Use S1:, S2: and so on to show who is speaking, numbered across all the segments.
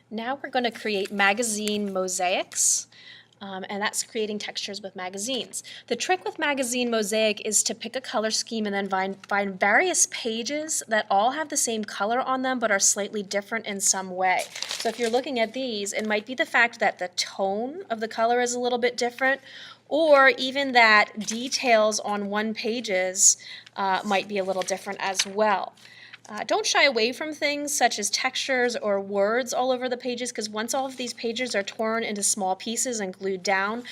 S1: Now we're going to create magazine mosaics, and that's creating textures with magazines. The trick with magazine mosaic is to pick a color scheme and then find various pages that all have the same color on them but are slightly different in some way. So if you're looking at these, it might be the fact that the tone of the color is a little bit different, or even that details on one pages might be a little different as well. Don't shy away from things such as textures or words all over the pages, because once all of these pages are torn into small pieces and glued down,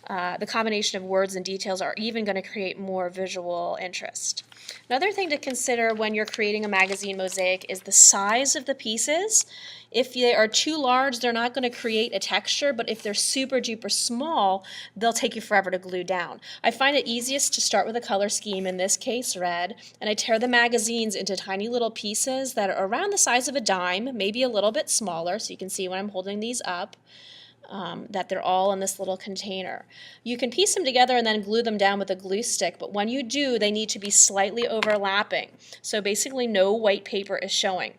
S1: the combination of words and details are even going to create more visual interest. Another thing to consider when you're creating a magazine mosaic is the size of the pieces. If they are too large, they're not going to create a texture, but if they're super duper small, they'll take you forever to glue down. I find it easiest to start with a color scheme, in this case red, and I tear the magazines into tiny little pieces that are around the size of a dime, maybe a little bit smaller, so you can see when I'm holding these up. That they're all in this little container. You can piece them together and then glue them down with a glue stick, but when you do, they need to be slightly overlapping. So basically no white paper is showing.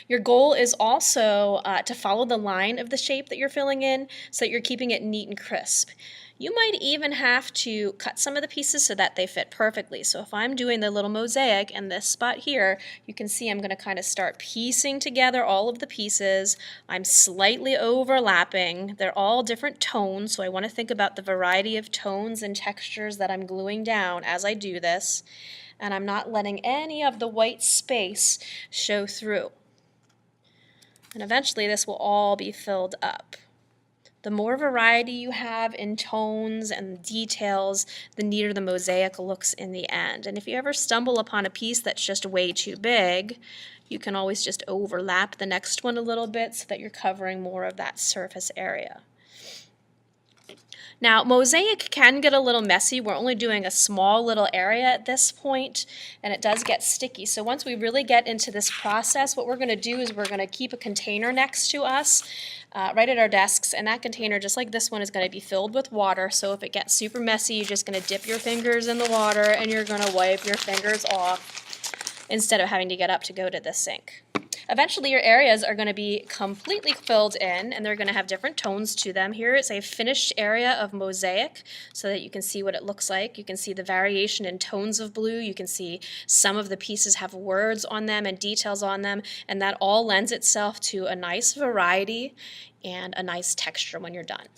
S1: Your goal is also to follow the line of the shape that you're filling in so that you're keeping it neat and crisp. You might even have to cut some of the pieces so that they fit perfectly. So if I'm doing the little mosaic in this spot here, you can see I'm going to kind of start piecing together all of the pieces. I'm slightly overlapping. They're all different tones, so I want to think about the variety of tones and textures that I'm gluing down as I do this. And I'm not letting any of the white space show through. And eventually this will all be filled up. The more variety you have in tones and details, the neater the mosaic looks in the end. And if you ever stumble upon a piece that's just way too big, you can always just overlap the next one a little bit so that you're covering more of that surface area. Now, mosaic can get a little messy. We're only doing a small little area at this point, and it does get sticky. So once we really get into this process, what we're going to do is we're going to keep a container next to us right at our desks, and that container, just like this one, is going to be filled with water. So if it gets super messy, you're just going to dip your fingers in the water, and you're going to wipe your fingers off instead of having to get up to go to the sink. Eventually your areas are going to be completely filled in, and they're going to have different tones to them. Here is a finished area of mosaic so that you can see what it looks like. You can see the variation in tones of blue. You can see some of the pieces have words on them and details on them, and that all lends itself to a nice variety and a nice texture when you're done.